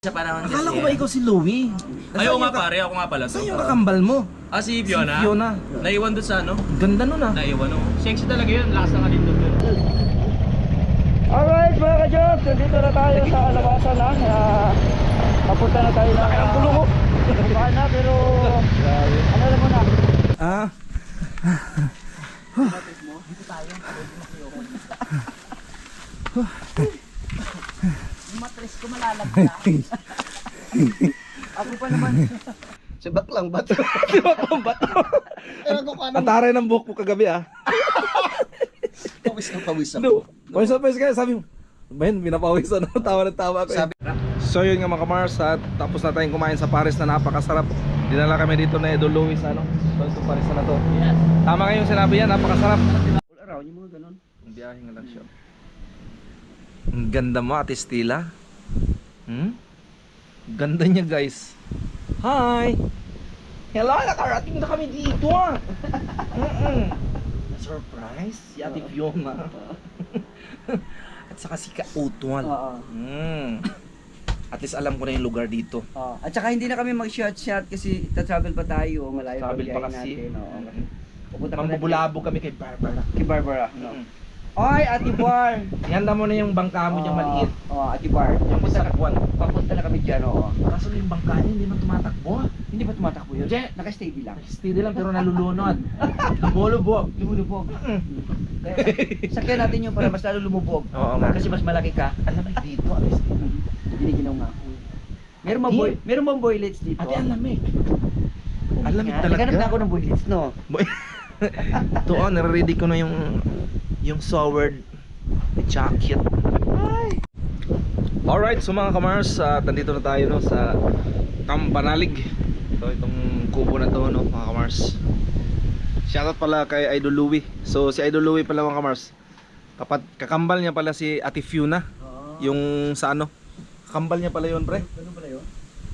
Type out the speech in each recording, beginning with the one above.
Sa panahon kasi. Akala ko ba ikaw si Louie? Ay, oo nga pare, ako nga pala to. Saan yung kakambal mo? Ah, si Fiona? Si Fiona. Naiwan doon sa ano? Ganda nun ah. Naiwan oh. Sexy talaga yun, lakas ng alindog yun. Alright mga ka-Jobs, nandito na tayo sa alabasan na. Papunta na tayo ng bulong ko. Baka na pero ano lang muna. Ah. Yung matres ko malalagla. Ako pa naman. Sibak lang bato. Sibak lang bato. Ataray ng buhok ko kagabi ah. Pawis na. No. Pawis na pawis kaya sabi mo. Ben, pinapawisan ako. Tawa na tawa ako. So yun nga mga kamars, at tapos na tayong kumain sa Paris na napakasarap. Dinala kami dito na Edo Louis ano. So ito Paris na to. Yes. Tama nga yung sinabi yan, napakasarap. All around yung mga ganun. Ang biyahe nga lang siya. Ang ganda mo, Ate Stila. Ganda niya guys. Hi! Hello, nakarating na kami dito ah. Na-surprise si Ate Fiona. At saka si Kautwal. Oo. At least alam ko na yung lugar dito. At saka hindi na kami mag-shot kasi tatravel pa tayo. Malayo Travel pa biyahe kasi. natin. Oo. Pupunta pa Mambubulabog kami kay Barbara. kay Barbara. No? Oy, Ate Bar! Ihanda mo na yung bangka mo niyang maliit. Oo, Ate Bar. Yung isakwan. Papunta na kami dyan, oo. Kaso yung bangka niya hindi man tumatakbo. Hindi ba tumatakbo yun? Hindi. Naka-steady lang. Steady lang pero nalulunod. Lumulubog. Lumulubog. Sakyan natin yun para mas lalo lumubog. Oo nga. Kasi mas malaki ka. Alam mo dito, at least. Giniginaw nga ako. Meron bang boylets dito? Ate, alam eh. Alam eh Naghanap na talaga. ako ng boylets, no? Ito oh, nare-ready ko na yung sword jacket. Alright, so mga kamars, nandito na tayo no, sa Kampanalig. Ito, itong kubo na to no, mga kamars. Shoutout pala kay Idol Louie. So si Idol Louie pala mga kamars, kakambal niya pala si Ate Fiona. Yung sa ano, kakambal niya pala yun pre. Ano pala yun?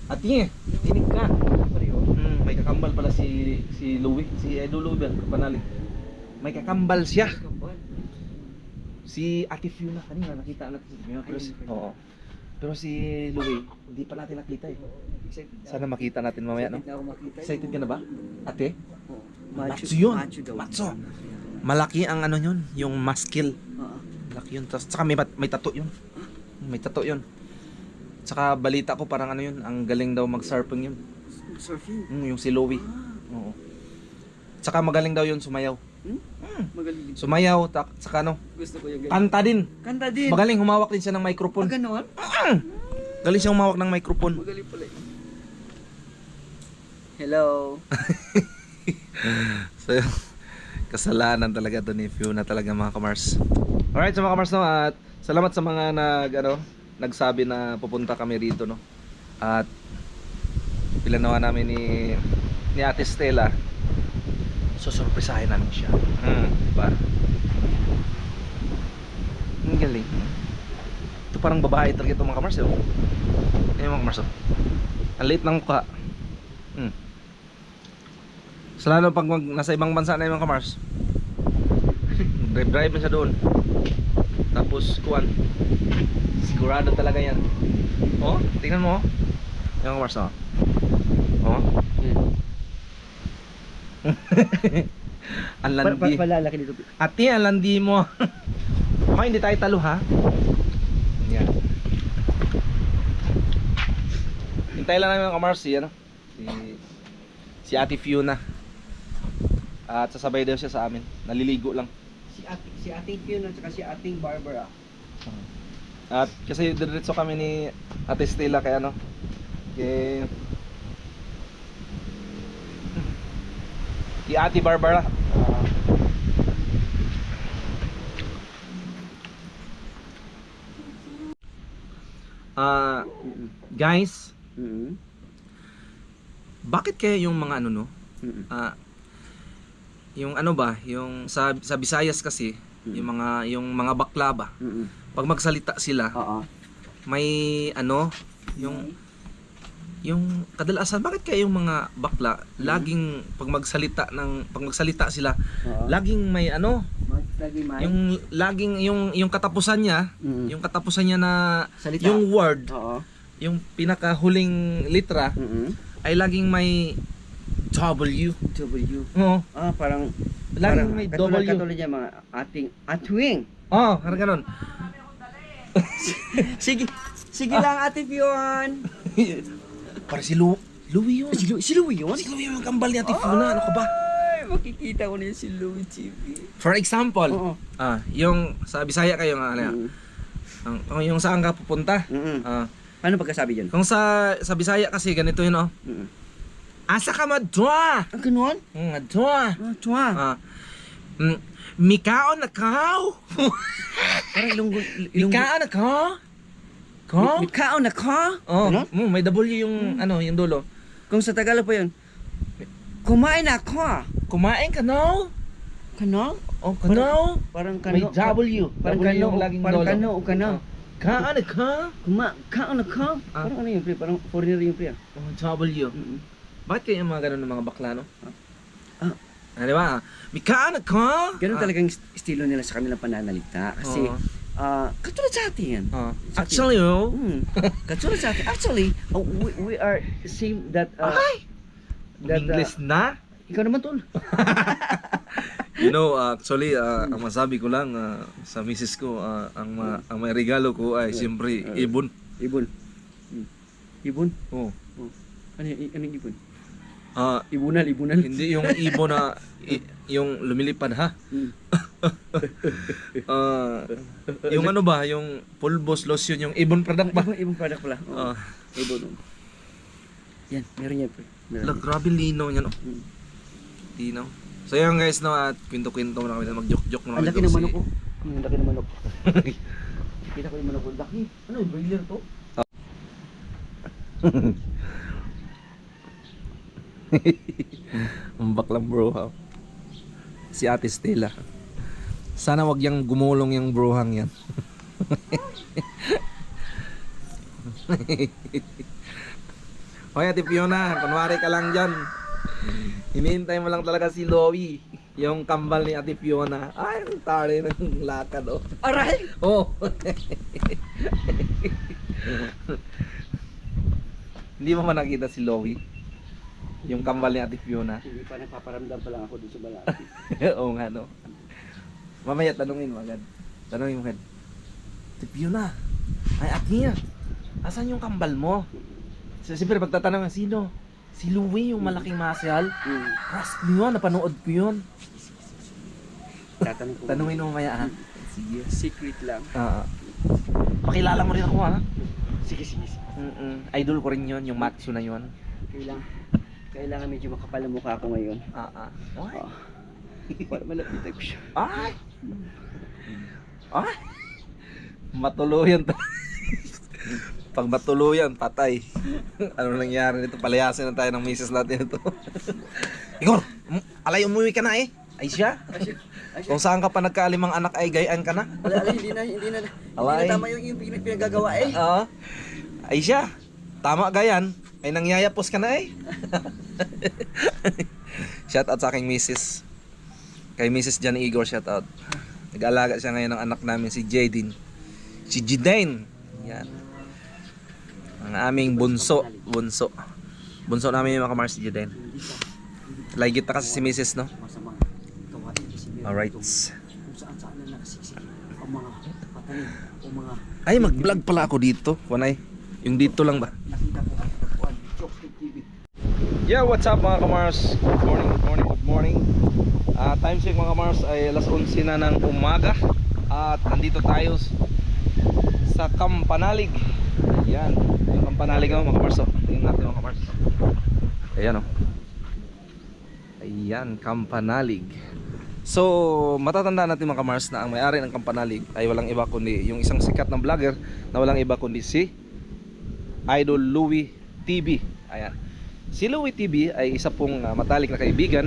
Ate, tinig ka. Ano pala yun? May kakambal pala si Louie, si Idol Louie ba, Kampanalig. May kakambal siya. Si Ate Fiona kanina nakita natin si Fiona pero oo. Pero si Louie hindi pa natin nakita eh. Sana makita natin mamaya no. Excited ka na ba? Ate? Matso yun. Matso. Malaki ang ano yun, yung muscle. Malaki yun. Tsaka may tattoo yun. May tattoo yun. Tsaka balita ko parang ano yun, ang galing daw mag-surfing yun. Surfing? Yung si Louie. Oo. Tsaka magaling daw yun sumayaw. Magaling din. Sumayaw, tsaka ano, Gusto ko yung ganyan. kanta din. Kanta din. Magaling humawak din siya ng microphone. Ganon? Galing siyang humawak ng microphone. Magaling pala yun. Hello. So, kasalanan talaga to ni Fiona talaga mga kamars. Alright, so mga kamars no, at salamat sa mga nagsabi na pupunta kami rito no. At pilanawa namin ni Ate Stella. Susurpresahin namin siya. Diba? Ang galing. Ito parang babae talaga ito mga kamars. Ayun mga kamars. Ang liit ng mukha. So lalo pag nasa ibang bansa na yung mga kamars, drive na siya doon. Tapos kuwan, sigurado talaga yan. Oh, tingnan mo. Yung kamars oh. Oh. Ang landi. Palalaki dito. Ate, ang landi mo. Okay, hindi tayo talo ha. Yan. Hintay lang namin yung kamars ano? Si Ate Fiona. At sasabay daw siya sa amin. Naliligo lang. Si Ating Fiona at si Ating Barbara. At kasi diretso kami ni Ate Stella kaya ano. Kay Ate Barbara. Guys, bakit kaya yung mga ano no? Yung ano ba, yung sa Visayas kasi, yung mga bakla ba? Pag magsalita sila, may ano, yung kadalasan bakit kaya yung mga bakla laging pag magsalita sila, laging may ano, yung katapusan niya, yung katapusan niya na Salita. yung word Oo. yung pinakahuling litra ay laging may W. W. Oo. Parang Laging may W. Katulad niya mga ating atwing. Oh, parang ganun. Sige lang, Ate Fion. Para si Louie yun. Si Louie yun? Si Louie yung kambal ni Ate Fiona. Ano ka ba? Ay, makikita ko na yun si Louie TV. For example, Oo. yung sa Bisaya kayo nga, kung yung saan ka pupunta. Paano pagkasabi dyan? Kung sa Bisaya kasi ganito yun, oh. Asa ka madwa? Ang ganon? Madwa. Chua. Mikaon na kaw. Parang ilunggo. Mikaon na ka? Ka? Mikao na ka? Oh, Ganon? may W yung yung dulo. Kung sa Tagalog pa yun, kumain na ka. Kumain ka now? Kano? Oh, kano? Parang May kano. W. Parang W kano. yung laging Parang dulo. kano o kano. Kaan na ka? Kao na ka? Parang ano yun, pre? Parang foreigner yung pre. Oh, W. Bakit kayo yung mga ganun ng mga bakla, no? Di ba? Mikaan na ka? Ganun talagang estilo nila sa kanilang pananalita. Kasi, katulad sa atin yan. Actually, Katulad sa atin. Actually, we are same that... English na? Ikaw naman, tol. You know, actually, ang masabi ko lang sa misis ko, ang may regalo ko ay siyempre ibon. Ibon. Ibon? Oh. Anong ibon? Ibunal. Ibunal. Hindi yung ibon na yung lumilipad ha. Yung ano ba, yung pulbos lotion, yung ibon product ba? Ibon product pala. Ibon. Yan, meron yan. Grabe linaw niya, no? Linaw. So yan guys, no, at kwento-kwento mo na kami, mag-joke-joke mo na Ang kami. laki ng manok ko. Ang laki ng manok. Kita ko yung manok ko. Laki. Ano, broiler to? Ang baklang bro ha. Si Ate Stella. Sana wag yang gumulong yung brohang yan. Hoy Ate Fiona, kunwari ka lang dyan. Hinihintay mo lang talaga si Louie, yung kambal ni Ate Fiona. Ay, ang tari ng lakad oh. Aray! Oh. Hindi mo man nakita si Louie, yung kambal ni Ate Fiona. Hindi pa nagpaparamdam pa lang ako dun sa balati. Oo nga no. Mamaya tanungin mo agad. Tanungin mo agad. Ate Fiona, ay Ate, asan yung kambal mo? Siyempre pagtatanong, sino? Si Louie, yung malaking masyal. Trust me yun, napanood ko yun. Tatanong ko. Tanungin mo mamaya ha. Sige. Secret lang. Pakilala mo rin ako ha. Sige. Idol ko rin yun, yung Matthew na yun. Kailangan medyo makapal ang mukha ko ngayon. Para malapitan ko siya. Ay! Matuluyan to. Pag matuluyan, patay. Ano nangyari nito? Palayasin na tayo ng misis natin ito. Igor! Alay, umuwi ka na eh. Ay siya? Kung saan ka pa nagkaalimang anak ay gayaan ka na? Hindi na Alay. tama yung pinagagawa eh. Ay siya. Tama gayan. Ay nangyayapos ka na eh. Shout out sa aking misis. Kay Mrs. Jan Igor, shout out. Nag-alaga siya ngayon ng anak namin si Jadine. Si Jidane. Yan. Ang aming bunso. Bunso namin yung mga kamars si Jidane. Ligit na kasi si Mrs. no? Alright. Kung saan na nakasiksik ang mga patalim o mga Ay, mag-vlog pala ako dito. Wanay. Yung dito lang ba? nakita ko at tagpuan. Chokes TV. Yeah, what's up mga kamars? Good morning. Time check mga kamars ay alas 11 na ng umaga. At nandito tayo sa Kampanalig. Yan, yung Kampanalig mga kamars. Tingnan natin mga kamars. Ayan oh. Ayan, Kampanalig. So, matatandaan natin mga kamars na ang may-ari ng Kampanalig ay walang iba kundi yung isang sikat na vlogger na walang iba kundi si Idol Louie TV. Ayan. Si Louie TV ay isa pong matalik na kaibigan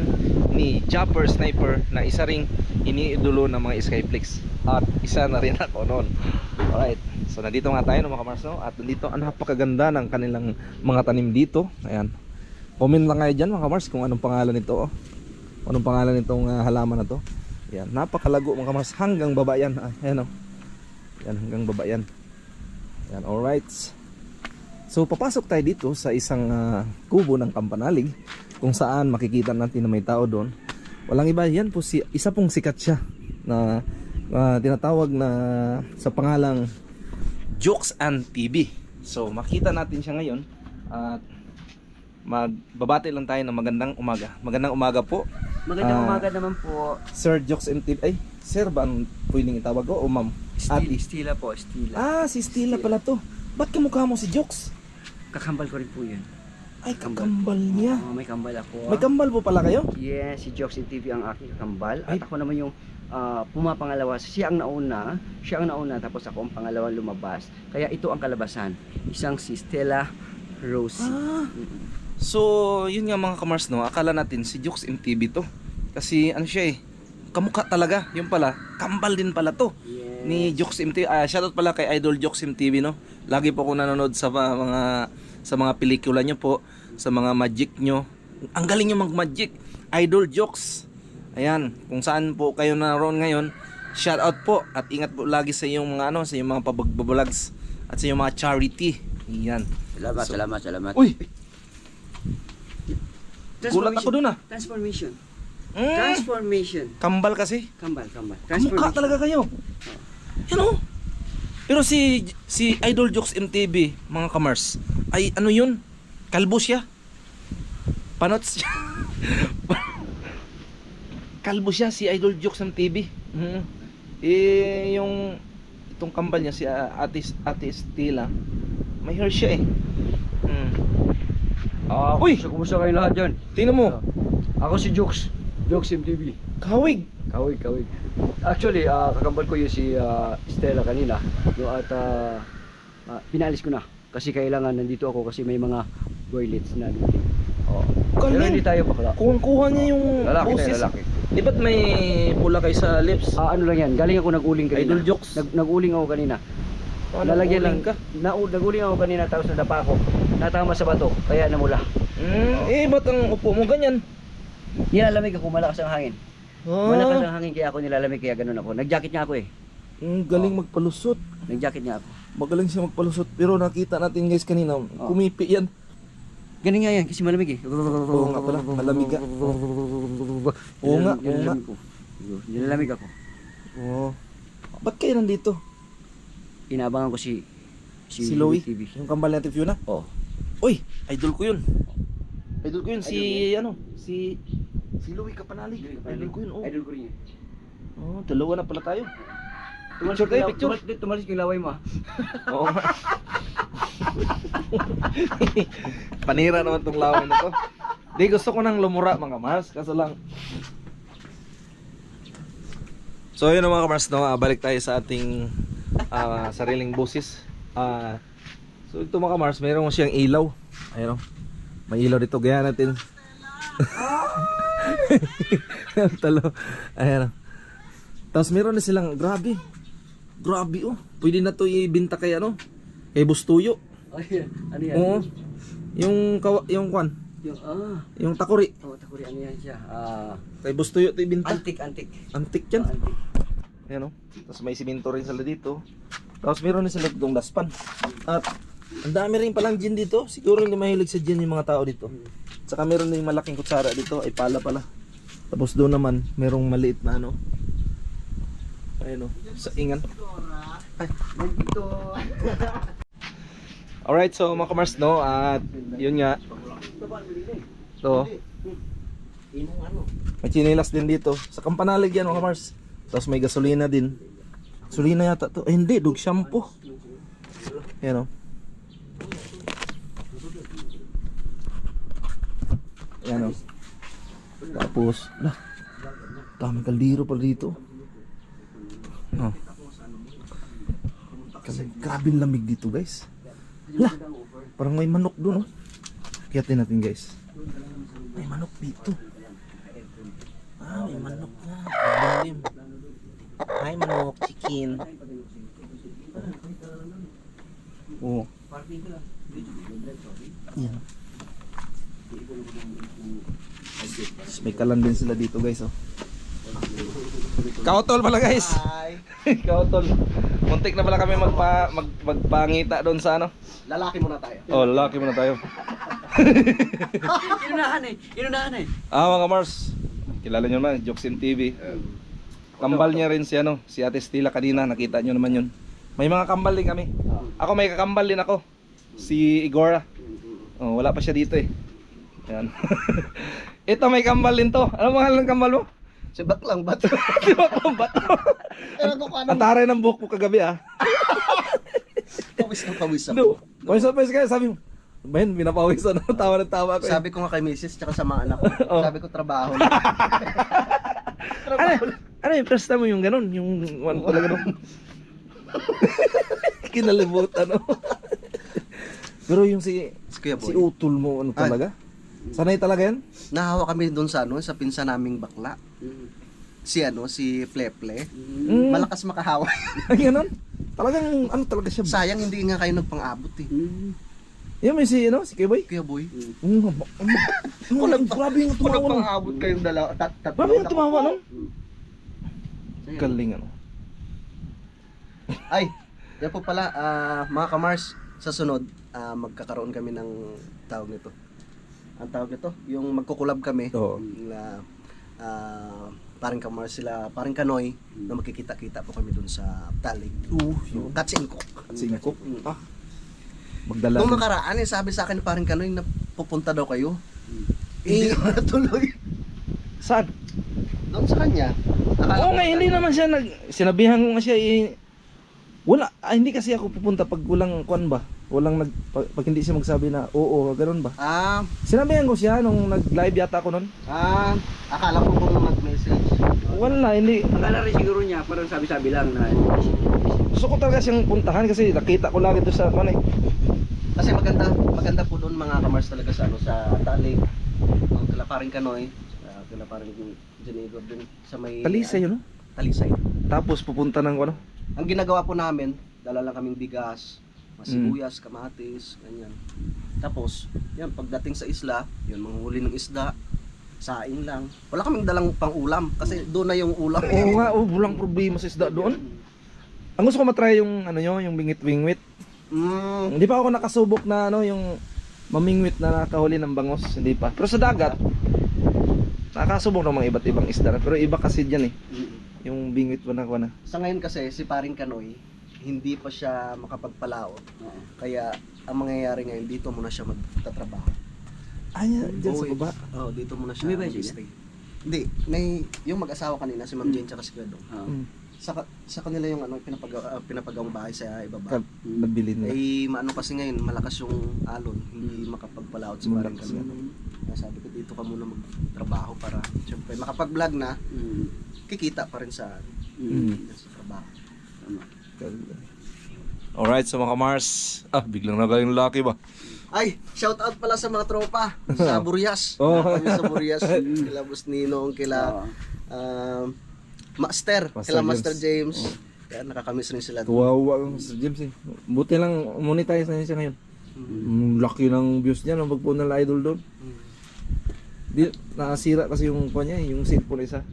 ni Japper Sniper na isa ring iniidolo ng mga Skyflix. At isa na rin ako noon. Alright. So nandito nga tayo mga kamars no? At nandito ang napakaganda ng kanilang mga tanim dito. Ayan. Comment lang kayo dyan mga kamars kung anong pangalan nito oh. Anong pangalan nitong halaman na to. Ayan. Napakalago mga kamars. Hanggang baba yan. Ayan oh. Ayan hanggang baba yan. Ayan. Alright. So papasok tayo dito sa isang kubo ng kampanalig kung saan makikita natin na may tao doon. Walang iba, yan po isa pong sikat siya na tinatawag na sa pangalang Jokes and TV. So makita natin siya ngayon at magbabati lang tayo ng magandang umaga. Magandang umaga po. Magandang umaga naman po. Sir Jokes and TV. Ay, sir ba ang pwedeng itawag ko o ma'am? Ate. Stila po, Stila. Ah, si Stila pala to. Ba't kamukha mo si Jokes? Kakambal ko rin po yun. Ay, kakambal niya. May kambal ako. May kambal po pala kayo? Yes, si Jokes and TV ang aking kakambal. At ako naman yung pumapangalawa. Siya ang nauna, tapos ako ang pangalawang lumabas. Kaya ito ang kalabasan. Isang si Stella Rosie. So, yun nga mga kamars, no? Akala natin si Jokes and TV to. Kasi ano siya kamukha talaga. Yung pala, kambal din pala to. Yes. Ni Jokes and TV. Shoutout pala kay Idol Jokes and TV, no? Lagi po ako nanonood sa mga pelikula nyo po, sa mga magic nyo. Ang galing nyo mag-magic. Idol Jokes. Ayan, kung saan po kayo naroon ngayon, shoutout po at ingat po lagi sa iyong mga sa iyong mga pabagbabags at sa iyong mga charity. Ayan. Salamat. Uy! Gulat ako dun Transformation. Transformation. Kambal kasi. Kambal. Kamukha talaga kayo. Yan o. Pero si Idol Jokes MTV, mga kamars, ay ano yun? Kalbo siya. Panots siya. Kalbo siya si Idol Jokes MTV. Yung itong kambal niya si Ate Stila, may hair siya Uy! Kumusta kayo lahat dyan? Tingnan mo. Ako si Jokes MTV. Kawig. Kawig. Actually, kakambal ko yung si Stella kanina. No, at pinalis ko na. Kasi kailangan nandito ako kasi may mga toilets na dito. Pero Galing. hindi tayo bakla. Kuha niya yung Lalaki boses. na lalaki. Di ba't may pula kayo sa lips? Ano lang yan, galing ako nag-uling kanina. Idol Jokes. Nag-uling ako kanina. Lalagyan lang ka. Nag-uling ako kanina tapos nadapa ako. Natama sa bato, kaya namula. Ba't ang upo mo ganyan? Nilalamig ako, malakas ang hangin. Malakas ang hangin kaya ako nilalamig kaya ganun ako. Nag-jacket niya ako Galing magpalusot. Nag-jacket niya ako. Magaling siya magpalusot. Pero nakita natin guys kanina, kumipi yan. Ganun nga yan kasi malamig Oo nga pala, malamig ka. Oo nga. Nilalamig ako. Oo. Ba't kayo nandito? Inaabangan ko si Louie? TV. Yung kambal natin Fiona? Oo. Uy, idol ko yun. Si Louie Kapanalig. Idol ko yun. Idol ko rin yun. Dalawa na pala tayo. Picture tayo, picture. Tumalis ko yung laway mo. Oo nga. Panira naman tong laway na to. Di gusto ko nang lumura mga Mars, kaso lang. So yun mga Mars, no, balik tayo sa ating sariling busis. So ito mga Mars, mayroon siyang ilaw. Ayun, may ilaw dito, gaya natin. Talo. Ayan. Tapos meron na silang grabe oh. Pwede na to ibenta kay kay Bustuyo. Ano yan? Oo. Yung kwan, yung takuri. Takuri, ano yan siya? Kay Bustuyo to ibenta. Antik. Antik yan. Ayan oh. Tapos may simento rin sila dito. Tapos meron na sila itong daspan. At ang dami rin palang gin dito. Siguro hindi mahilig sa gin yung mga tao dito. Saka meron din malaking kutsara dito. Ay pala. Tapos doon naman merong maliit na ayun oh, sa ingan. Nandito. Alright, so mga kamars, no, at yun nga. So, may chinilas din dito. Sa Kampanalig yan mga kamars. Tapos may gasolina din. Gasolina yata to. Ay hindi, dog shampoo. Yan o. Yan o. Tapos, daming kaldero pala dito. Oh. Grabe lamig dito guys. Parang may manok doon, oh. Kiyatin natin guys. May manok dito. May manok na. Hi manok, chicken. Oh. Yan. May kalan din sila dito guys, oh. Kautol pala guys. Hi. Kautol. Muntik na pala kami magpangita doon sa ano. Lalaki muna tayo. Oh, lalaki muna tayo. Inunahan eh. Mga Mars, kilala nyo naman, Joksin TV. Kambal niya rin si ano, si Ate Stella kanina, nakita nyo naman yun. May mga kambal din kami. Ako may kakambal din ako. Si Igora. Oh, wala pa siya dito eh. Yan. Ito may kambal din to. Ano mahal ng kambal mo? Si Baklang Bato. Di ba kung bato? Ang taray ng buhok mo kagabi ah. Pawis ng pawis ako. No. Pawis na pawis kaya sabi mo. Ben, binapawis ano, tawa ng tawa ko. Sabi ko nga kay Mrs. tsaka sa mga anak ko. Oh. Sabi ko trabaho. Ano yung presta mo yung ganun? Yung one talaga ganun? Kinalimutan ano. Pero yung si Kuya si Boy. Utol mo ano talaga? Sanay talaga yan? Nahawa kami doon sa ano, sa pinsan naming bakla. Si ano, si Fleple. Mm. Malakas makahawa. Ay ganun? Talagang ano talaga siya? Sayang hindi nga kayo nagpang-abot eh. Yung may si ano, si Kiboy? Kuya Boy. Grabe yung Kung tumawa nun. nagpang-abot kayong dalawa, tatlo. Grabe yung tumawa nun. Galing ano. Ay, yan po pala, mga kamars, sa sunod, magkakaroon kami ng tawag nito. Ang tawag nito, yung magkukulab kami. Oo. Na paring kamars sila, paring Kanoy, na magkikita-kita po kami dun sa Talig. Yung Cats and Cook. Singkok. Ah. Magdala. Nung nakaraan, sabi sa akin paring Kanoy na pupunta daw kayo. Hindi ko natuloy. Saan? Doon sa kanya. Akala Oo ko- nga, hindi naman siya sinabihan ko nga siya wala, hindi kasi ako pupunta pag walang kwan ba? Walang pag hindi siya magsabi na oo, ganoon ba? Sinabihan ko siya nung nag-live yata ako noon. Akala ko kung mag-message. Wala, hindi. Akala rin siguro niya, parang sabi-sabi lang na Gusto ko talaga siyang puntahan kasi nakita ko lagi doon sa kwan eh. Kasi maganda po doon mga kamars talaga sa ano sa Talig. Kila paring Kanoy, kila paring Janigo din sa may Talisay yun, no? Talisay. Tapos pupunta ng ano? Ang ginagawa po namin, dala lang kaming bigas, masibuyas, kamatis, ganyan. Tapos, yan pagdating sa isla, yun manghuli ng isda, saing lang. Wala kaming dalang pang-ulam kasi doon na yung ulam. Oo nga, walang problema sa isda doon. Ang gusto ko matry yung ano nyo, yung bingwit-bingwit. Hindi pa ako nakasubok na ano, yung mamingwit na nakahuli ng bangos, hindi pa. Pero sa dagat, nakasubok ng mga iba't ibang isda. Pero iba kasi dyan eh. Yung bingwit ba na ko na. Sa ngayon kasi, si paring Kanoy, hindi pa siya makapagpalaot. Kaya, ang mangyayari ngayon, dito muna siya magtatrabaho. Dyan sa baba. Oo, dito muna siya May ba siya? mag-stay. Hindi, yung mag-asawa kanina, si Ma'am Jane tsaka si Kuya Dong. Sa kanila yung ano, pinapagawang bahay sa ibaba. Nabili nila. Maano kasi ngayon, malakas yung alon, hindi makapagpalaot si paring Malakas Kanoy. Kaya sabi ko, dito ka muna magtrabaho para, syempre, makapag-vlog na, kikita pa rin sa trabaho. Alright, so mga Mars. Biglang nagaling laki ba? Ay, shout out pala sa mga tropa sa Burias. Oh. Kami sa Burias, kila Boss Ninong, kila Master, kila Master James. Yan, nakakamiss rin sila. Kawawa ang Sir James eh. Buti lang monetize na siya ngayon. Laki ng views niya nung pagpunan ng idol doon. Di nakasira kasi yung kanya, yung cellphone isa.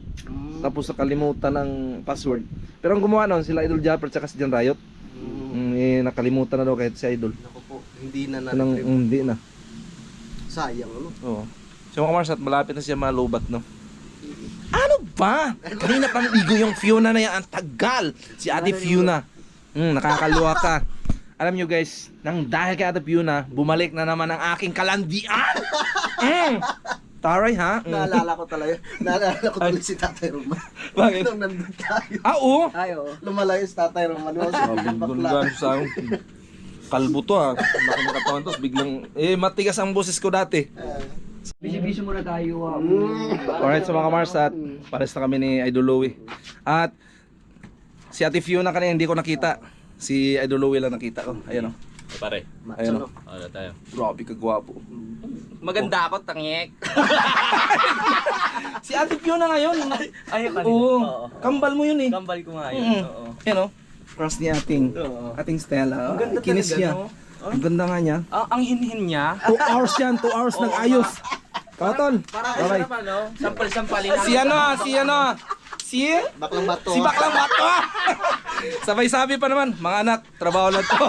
Tapos nakalimutan ng password. Pero ang gumawa noon sila Idol Japper at si John Riot. Nakalimutan na daw kahit si Idol. Naku po, hindi na Hindi na. sayang ano. Oo. So mga Mars, at malapit na siya malubat, no? Ano ba? Kanina pang igo yung Fiona na yan. Ang tagal. Si Ate Fiona. Nakakaluwa ka. Alam nyo guys, nang dahil kay Ate Fiona, bumalik na naman ang aking kalandian. Taray ha? Naalala ko talaga si Tatay Roman. Bakit? Nung nandun tayo. Oo. Lumalayo si Tatay Roman. Gungan sa kalbo to ha. Laki ng katawan to. Biglang, matigas ang boses ko dati. Bisyo-bisyo muna tayo. Alright, so mga Mars, at pares na kami ni Idol Louie. At si Ate Fiona kanina hindi ko nakita. Si Idol Louie lang nakita ko. Ayan o. Pare. Ayun o. Ano tayo? Grabe ka gwapo. Maganda ako, tangik. Si Ate Fiona ngayon. Ayaw kanina. Oo. Kambal mo yun eh. Kambal ko nga yun. Oo. Ayan o. Cross ni ating Stella. Ang ganda Kinis talaga, niya. no? Ang ganda nga niya. Ang hinhin niya. 2 hours yan. 2 hours nag-ayos. Katon. Parang sarap ano? Sampal-sampalin. Si ano? Si Baklang Bato. Si Baklang Bato. Sabay sabi pa naman, mga anak, trabaho lang to.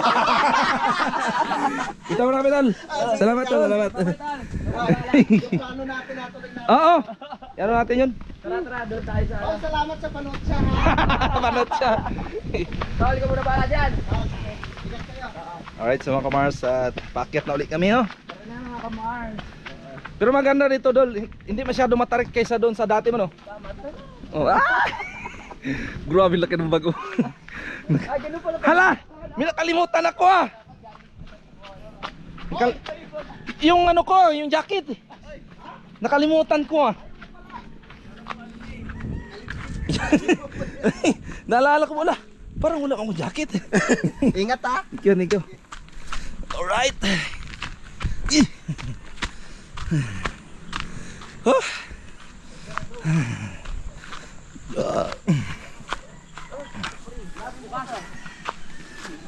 Kita mo na kami, Tol. Salamat, Tol. Salamat. Ano natin natuloy na. Oo. Ano natin yun? Tara, doon tayo sa... Oh, salamat sa panood siya. Manot siya. Tawal ka muna para dyan. Alright, so mga kamars, paakyat na ulit kami, no? Tara na mga kamars. Pero maganda rito, Dol. Hindi masyado matarik kaysa doon sa dati mo, no? Tama to. Oh, grabe laki ng bago. Ay, ganun pala. Hala! May nakalimutan ako, ah! Yung ano ko, yung jacket. Nakalimutan ko, ah. Naalala ko wala. Parang wala akong jacket. Ingat ha. Ikaw. Alright. Oh.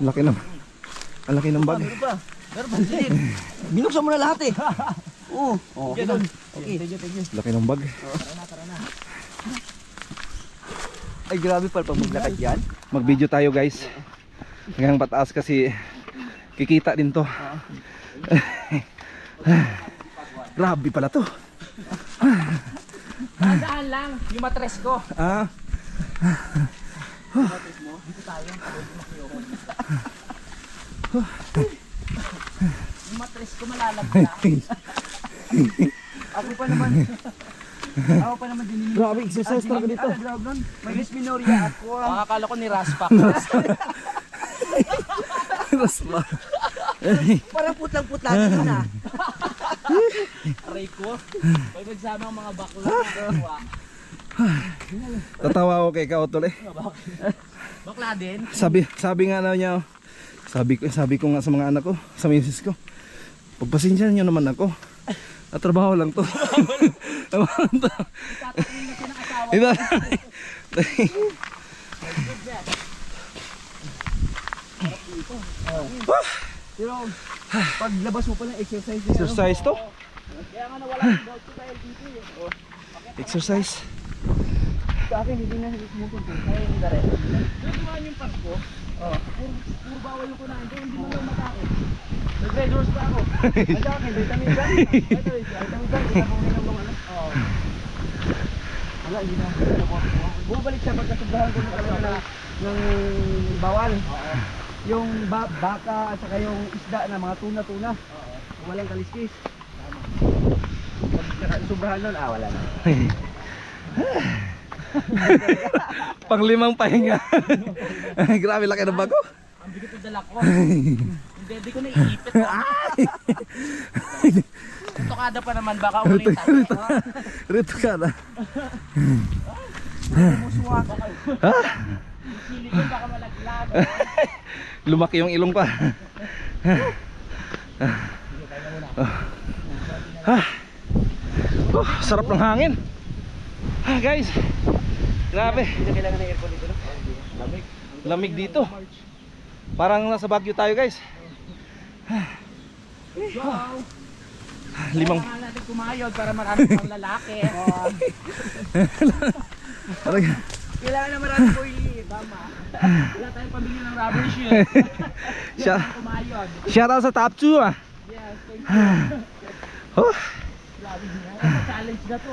Laki ng bag. Pero pansin. Binuksan mo na lahat eh. Oo. Okay. Laki ng bag. Ay grabe pala pag maglakad yan. Mag-video tayo, guys. Hanggang pataas kasi kikita din to. Grabe pala to. Tandaan lang, yung matres ko. Ah. Yung matres ko malalagyan. Ako pa naman. Ako pa naman din. Grabe exercise talaga dito. May Miss Minoria ako. Akala ko ni Raspak. Raspa. Parang putlang-putlang yun ah. Aray ko. Pag nagsama ang mga bakla. Tatawa ako kay Kaotol eh. Bakla din. Sabi nga na niya, sabi ko nga sa mga anak ko, sa misis ko, pagpasensyahan niyo naman ako. At trabaho lang to. Trabaho lang to. Iba. Pero paglabas mo pala exercise din. Exercise to. Kaya nga nawala yung doubt ko tayo dito eh. Exercise. Sa akin hindi na sumusunod. Kaya yung dare. Yung kumain yung Pasko. Puro bawal yung kunain doon. Hindi mo lang matakot. Nag-red horse pa ako. Sa akin, vitamin B. Ito eh, vitamin B. Kita mo ng mga ano. Wala, hindi na. Bumabalik siya pagkasobrahan ko ng bawal. Yung baka at saka yung isda na mga tuna-tuna. Walang kaliskis. Sobrahan nun, wala na. Panglimang pahinga. Grabe laki ng bago. Ang bigat ng dala ko. Hindi ko naiipit. Tokada pa naman, baka ulit tayo. Rito ka na. Ha? Sili ko baka malaglag. Lumaki yung ilong pa. Sarap ng hangin. Guys, grabe. Hindi kailangan ng aircon dito. Lamig. Lamig dito. Parang nasa Baguio tayo, guys. Limang. Kailangan natin kumayod para marami pang lalaki. Kailangan na marami po tama. Wala tayong pamilya ng rubber shield. Kumayod. Shout out sa Top 2 ah. Yes, thank you. Oh. Grabe niya. Challenge na to.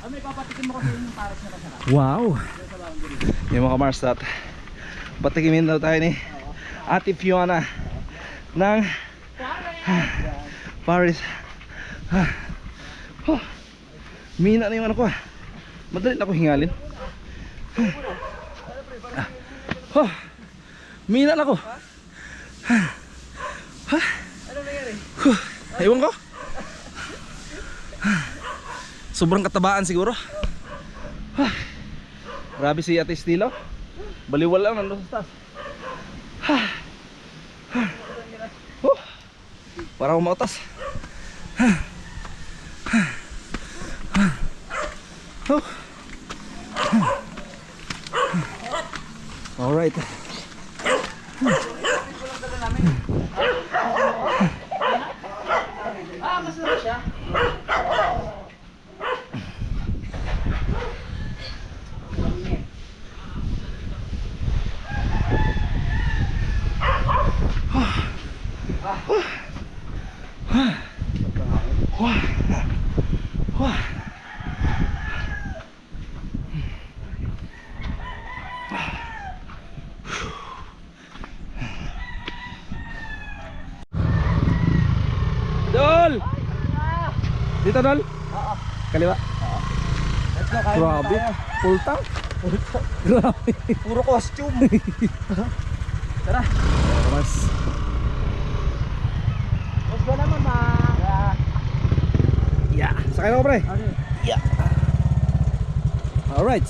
May papatikin mo kasi yung pares na kasarap. Wow. Yung mga Marsat. Patikimin daw tayo ni Ate Fiona ng Paris. Mina na yung ano ko ah. Madali na ako hingalin. Mina na ako. Ano nangyari? Ewan ko. Sobrang katabaan siguro. Grabe si Ate Estilo. Baliwal lang nandun sa taas. Parang umautas. Alright. Dol! Dito, Dol? Kaliwa. Let's go, kain Grabe. Full tank. Grabe. Puro costume. Tara. Mas. Let's go na, mama. Yeah. Sakay na ko, pre. Yeah. Alright.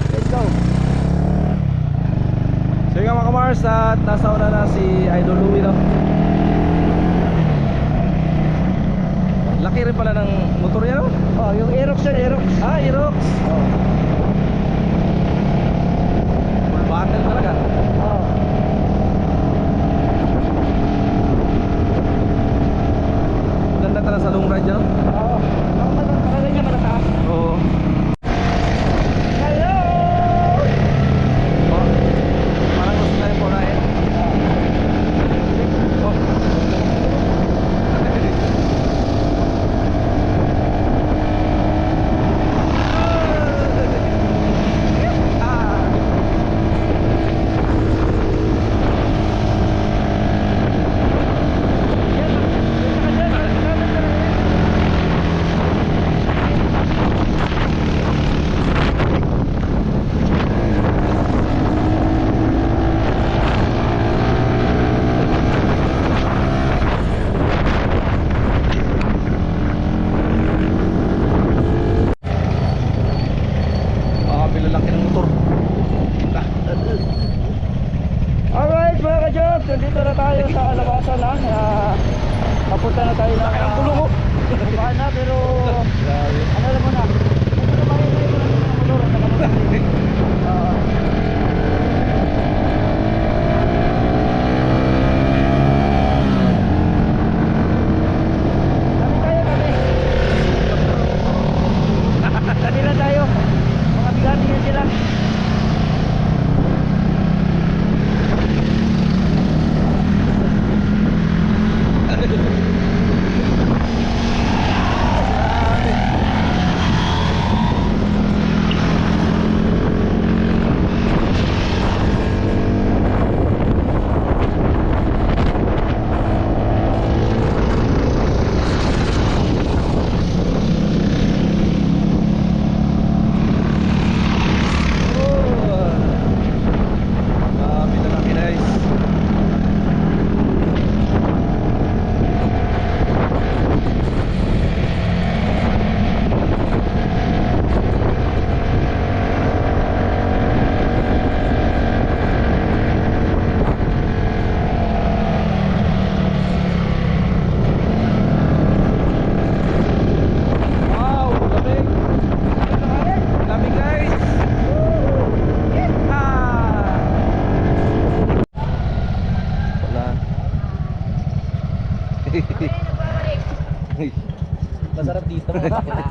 Let's go. So yung mga kamars, at nasa una na si Idol Louie, no? Laki rin pala ng motor yan, no? Oh, yung Aerox yan, Aerox. Ah, Aerox. Oh. Full battle talaga. Oh. Ganda talaga sa long ride, no? Oo. Baka niya malataas. Oo. Hello! Oh. Parang gusto tayo po na eh. Oh. Pilalaki ng motor. Alright mga ka-jobs, nandito na tayo sa alabasan na. Papunta na tayo na. Ang pulo ko. Bahan na pero ano alam mo na. Ito na makikita ko na ng motor. Kami lang tayo. Mga bigati yan sila. Masarap dito mga kapila.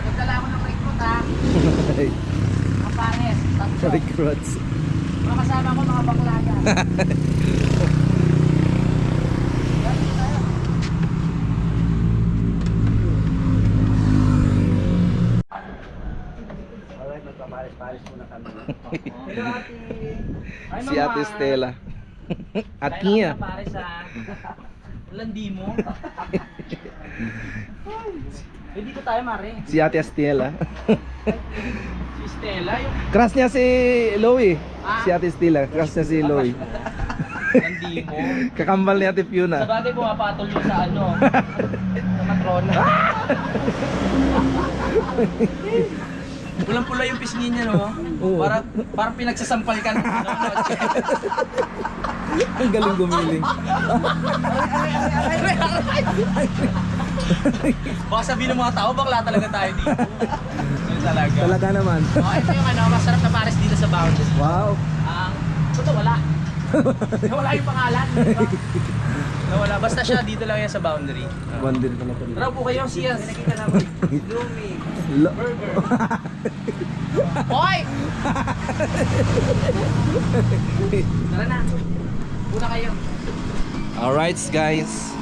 Nagdala ako ng recruit ha. Mga pares, tatlo. Recruits. Mga kasama ko mga baklaga. Alright, magpapalis-palis muna kami. Hello ate. Ay, Si Ate Stella. At Kailangan Nia. na pares ha. Landi mo. Eh dito tayo mare. Si Ate Stella. Si Stella yung Crush niya si Louie. Ah. Si Ate Stella. Crush niya si Louie. landi mo. Kakambal ni Ate Sa Fiona. bagay pumapatol yun sa ano. Sa matrona. Pulang-pula yung pisngi niya no. Oo. Parang pinagsasampal ka ng noche. Ang galing gumiling. Baka sabihin ng mga tao, bakla talaga tayo dito. Yun talaga. Talaga naman. Oh, ito yung ano, masarap na pares dito sa Bounces. Wow. Ito wala. Wala yung pangalan. Diba? Nawala. Basta siya dito lang yan sa boundary. Wonder ka na to. Tara po kayo, siyas. Nakita namin. Lumi. Burger. Hoy! Tara na. Puna kayo. Alright guys.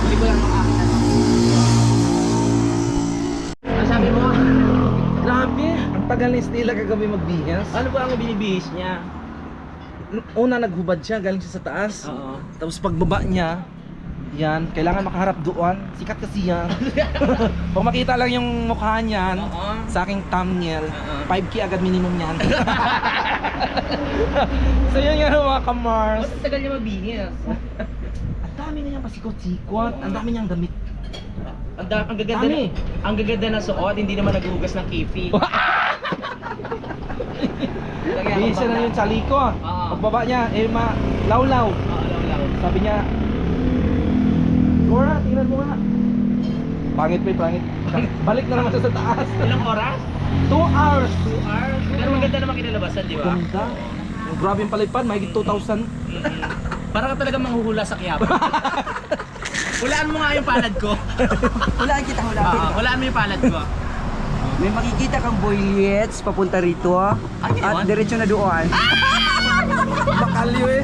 Hindi ko lang makakita. Ano sabi mo? Grabe, ang tagal ni Stella kagabi magbihas. Ano ba ang binibihis niya? Una naghubad siya, galing siya sa taas. Oo. Tapos pagbaba niya, yan, kailangan makaharap doon. Sikat kasi yan. Pag makita lang yung mukha niyan, Oo. sa aking thumbnail, Oo. 5K agad minimum niyan. So yun nga mga kamars. Ba't tagal niya magbihis? Ang dami na niyang pasikot-sikot, ang dami niyang damit. Ang gaganda Dami. ang gaganda na suot, hindi naman naghugas ng kifi. Bisa na yung chaliko. Oo. Pagbaba niya, lawlaw. Law. Sabi niya, Gora, tingnan mo nga. Pangit pa pangit. Balik na naman siya sa taas. Ilang oras? 2 hours. 2 hours. Pero maganda naman kinalabasan, di ba? Ganda. Yung grabe yung palipad, mahigit 2,000. Parang ka talaga manghuhula sa Quiapo. Hulaan mo nga yung palad ko. Hulaan kita, hulaan kita. Hulaan mo yung palad ko. May makikita kang boylets papunta rito at ginawan? diretso na doon. Makalyo eh.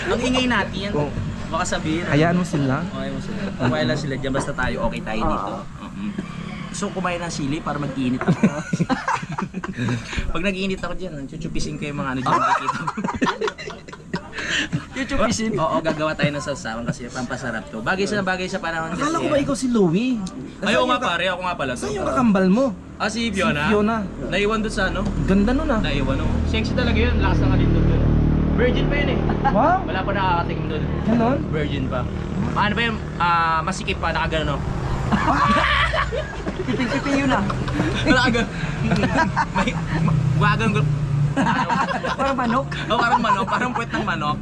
Ang ingay natin. Oh. Baka sabihin. Hayaan mo sila. Okay mo sila. Kumain lang sila dyan. Basta tayo okay tayo dito. So kumain ng sili para mag-iinit ako. Pag nag-iinit ako dyan, chuchupisin ko yung mga ano dyan. Nakikita mo. Chuchupisin? Oo, gagawa tayo ng sausawan kasi pampasarap to. Bagay sa panahon kasi. Akala ko ba ikaw si Louie? Ay, oo nga pare, ako nga pala to. Saan yung kakambal mo? Ah, si Fiona? Si Fiona. Naiwan doon sa ano? Ganda nun ah. Naiwan oh. Sexy talaga yun, lakas ng alindog doon. Virgin pa yun eh. Wow. Wala pa nakakatingin doon. Ganon? Virgin pa. Ano ba yun? Masikip pa, nakagano. Piping-piping yun ah. Nakagano. May, wagang Parang manok. Oh, parang manok, parang puwet ng manok.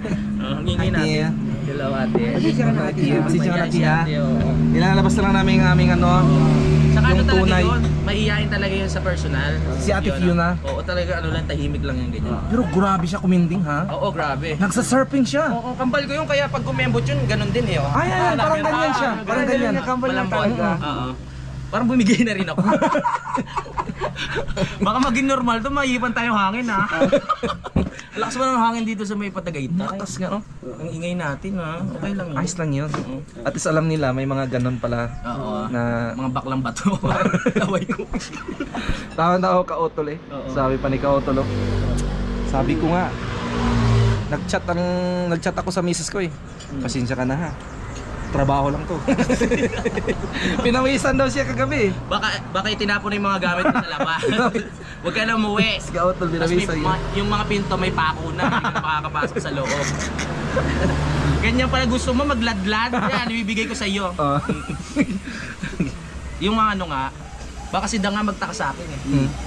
Hingin natin. Hello ate. Pasensya ka na ate. Pasensya ka na ate ha. Ate, oo. Nilalabas na lang namin ang aming ano. Saka ano Yung talaga tunay. yun, maiiyain talaga yun sa personal. Si Ate Fiona? Oo, talaga ano lang, tahimik lang yan ganyan. Pero grabe siya kuminding ha. Oo, grabe. Nagsa-surfing siya. Oo, kambal ko yun, kaya pag kumembot yun, ganun din eh. Oh. Ay, parang ganyan siya. Parang ganyan. Nakambal lang Malambot. talaga. Oo. Parang bumigay na rin ako. Baka maging normal to, maiipan tayo hangin ha. Lakas ba ng hangin dito sa may Patagayta? Lakas nga oh. Ang ingay natin ha. Okay lang yun. Ayos lang yun. At least alam nila may mga ganon pala Oo. na Mga baklang bato. Taway ko. tawag ako kaotol eh. Oo. Sabi pa ni kaotol oh. Sabi ko nga nagchat ako sa misis ko eh. Pasensya ka na ha. Trabaho lang to. Pinawisan daw siya kagabi. Baka itinapon na yung mga gamit mo sa labas. Huwag ka na umuwi. Si kaotol Tapos may, pinawisan yun. yung mga pinto may pako na, hindi ka na makakapasok sa loob. Ganyan pala gusto mo, magladlad. Yan, ibibigay ko sa iyo. Oh. Yung mga ano nga, baka si Dang nga magtaka sa akin eh.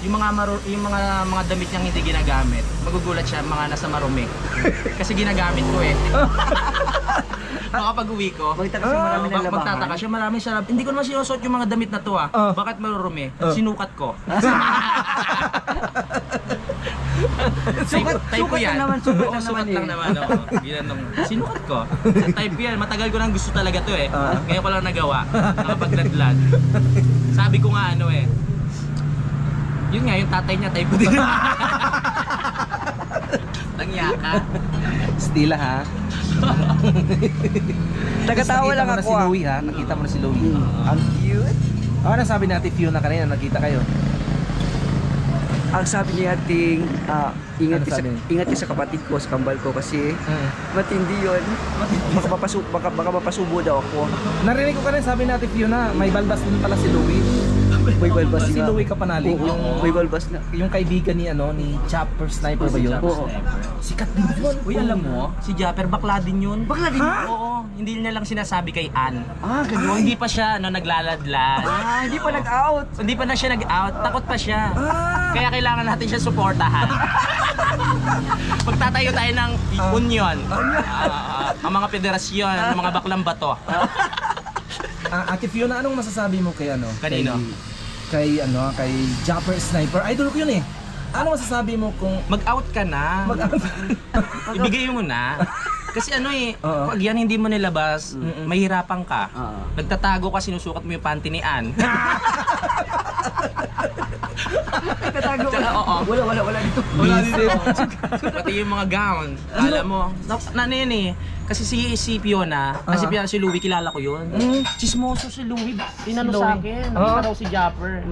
Yung mga damit niyang hindi ginagamit, magugulat siya mga nasa marumi. Kasi ginagamit ko eh. Baka pag uwi ko, Magtaka siya marami ng labahan. magtataka siya, marami siya. Hindi ko naman sinusuot yung mga damit na to ah. Bakit marurumi? Sinukat ko. Type ko sukat yan. lang naman, sukat Oo, lang sukat naman lang eh. naman. Oo. Ginanong, sinukat ko. Type ko yan. Matagal ko nang gusto talaga to eh. Kaya ko lang nagawa. Nakapagladlad. Sabi ko nga ano eh. Yun nga, yung tatay niya type ko din. Tangya ka. Stila ha. Nagkatawa lang Nakita mo na ako si ah. Louie ha. Nakita mo na si Louie. Ang cute. Ano sabi ni Ate Fiona kanina? Nakita kayo? Ang sabi ni ating ingat Ano ka sa, sabi? ingat ka sa kapatid ko, sa kambal ko kasi matindi yun. Baka mapasubo daw ako. Narinig ko kanina sabi ni Ate Fiona, may balbas din pala si Louie. May balbas Si nga. Louie Kapanalig. Oo, may balbas na. Yung kaibigan ni ano ni Chopper Sniper ba yun? Oo. Sikat din yun. Uy, alam mo, si Japper bakla din yun. Bakla din? Ha? Oo, hindi niya lang sinasabi kay Ann. Ah, ganun. Hindi pa siya naglaladlad. Hindi pa nag-out. Hindi pa na siya nag-out, takot pa siya. Ah. Kaya kailangan natin siya suportahan. Pagtatayo tayo ng union, ang mga federasyon, ang mga baklang bato. Ate Fiona, anong masasabi mo kay ano? Kanino? Kay Chopper Sniper. Idol ko yun eh. Ano masasabi mo kung Mag-out ka na. Ibigay mo na. Kasi ano eh, Oo. pag yan hindi mo nilabas, mahirapan ka. Oo. Nagtatago ka, sinusukat mo yung panty ni Ann. Katago ka. Oo. Wala dito. Wala dito. Pati yung mga gown. Alam mo, na ano yun eh. Kasi si Fiona, si Louie, kilala ko yun. Chismoso si Louie. Tinano sa akin. Nakita daw si Japper.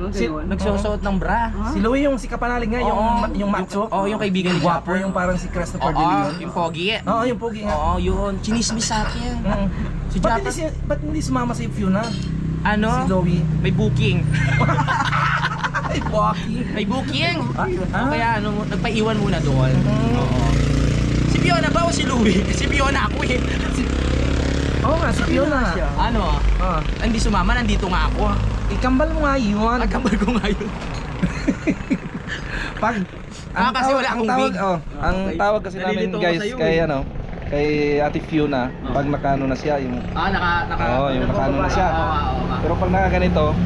Nagsusuot ng bra. Si Louie yung si Kapanalig nga, yung macho. Oo, yung kaibigan ni Guwapo, Japper. yung parang si Christopher De Oo, Leon. yung pogi. Oo, yung pogi nga. Oo, yun. Chinismis sa akin. Si Ba't Japper, ba't hindi sumama si Fiona? ano? Si Louie. May booking. Ay, Pocky. May booking. Kaya ano, nagpaiwan muna doon. Oo. Si Fiona ba o si Louie? Si Fiona ako eh. Oo nga, si Fiona. Ano? Ah, Hindi sumama, nandito nga ako. ikambal mo nga yun. Nagkambal ko ngayon. Pag Kasi wala akong tawag, wig. ang tawag kasi namin Nalilito ako guys sa'yo, kay ano, kay Ate Fiona, pag nakaano na siya yung yung nakaano na siya. Pero pag nakaganito,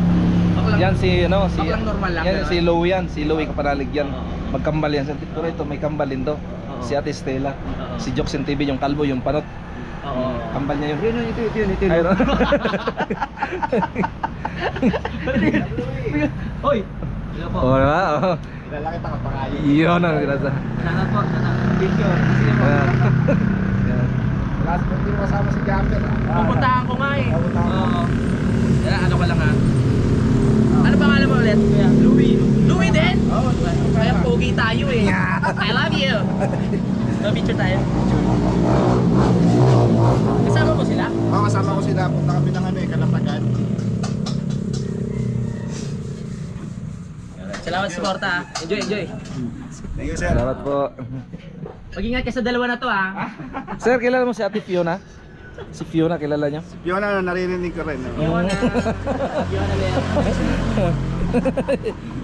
yan si ano, si Baklang normal lang, yan gano'n? si Louie yan, si Louie Kapanalig yan. Magkambal yan. Pero ito may kambal din to. Si Ate Stella, si Joksen TV yung kalbo, yung panot. Oo. Kambal niya yun. Ito. Ayun. Hoy! Oh, diba? Oh. Lalaki ka pa kayo. Yun ang ginasa. Sana po, sana. Picture. Yan. Last mo din kasama si Japper. Pupuntahan ko nga eh. Pupuntahan mo. Oo. Kaya ano ko lang ha. Ano pangalan mo ulit? Louie. Louie din? Oo. Kaya pogi tayo eh. I love you. Picture tayo. Kasama mo sila? Oo, kasama ko sila. Punta kami ng ano eh, Kalatagan. Salamat sa suporta ha. Enjoy. Thank you, sir. Salamat po. Mag-ingat ka sa dalawa na to ha. Sir, kilala mo si Ate Fiona? Si Fiona, kilala niyo? Fiona, naririnig ko rin. Fiona na yan.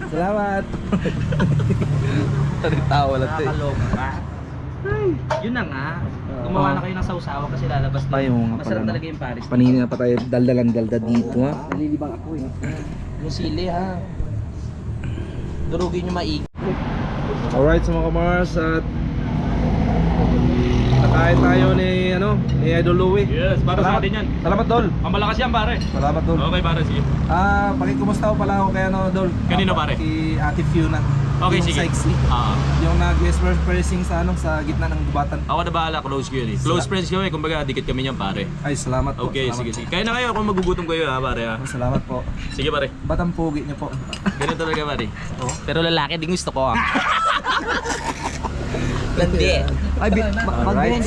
Salamat. Tawa lang to eh. Nakakaloka ka. Yun na nga. Gumawa na kayo ng sausawa kasi lalabas na. Ay, oo nga Masarap pala, talaga yung Paris. Panini na pa tayo daldalang dalda dito ha. Nalilibang ako eh. Yung sili ha. Durugin nyo maigi. Alright sa mga kamars at nakain tayo ni Idol Louie. Yes, para sa Salamat. atin yan. Salamat Dol. Ang malakas yan, pare. Salamat Dol. Okay, pare, sige. Pakikumusta ko pala ako kay Dol. Kanino, pare? Si Ate Fiona. Okay, Yung sige. Sexy. Yung nag-expressing sa gitna ng gubatan. Ako na bahala, close ko yun eh. Close friends kami, kumbaga dikit kami niyan, pare. Ay, salamat po. Okay, salamat sige. po. Kaya na kayo kung magugutom kayo ha, pare ha. Salamat po. Sige, pare. Ba't ang pogi niyo po? Ganun talaga, pare. Pero lalaki din gusto ko ah. Landi. Ay, mag-behind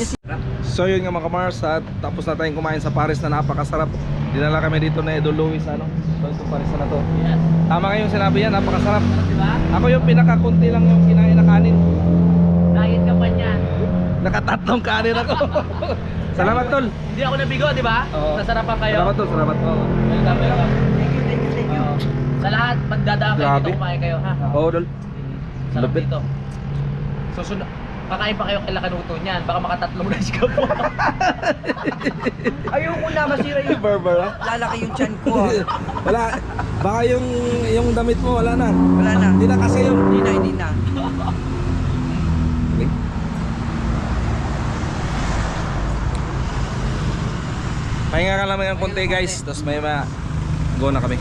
So yun nga mga kamars, at tapos na tayong kumain sa Paris na napakasarap. Dinala kami dito na Idol Louie sa itong Paris na to. Yes. Tama nga yung sinabi yan, napakasarap. Diba? Ako yung pinakakunti lang yung kinain na kanin. Diet ka pa niyan. Nakatatlong kanin ako. Salamat Tol. Hindi ako nabigo, di ba? Oo. Nasarapan kayo. Salamat Tol, salamat po. Welcome. Thank you. Sa lahat, magdadaan kayo Grabe. dito, kumain kayo ha. Oo Dol. Sarap Lupit. dito. Susunod. Kakain pa kayo kay Lakanuto niyan. Baka makatatlong rice ka po. Ayoko na masira yung Barbara. lalaki yung chan ko. Wala. Baka yung damit mo wala na. Wala na. Hindi na kasi yung Hindi na. pahinga ka lang ng konti guys, tapos may go na kami.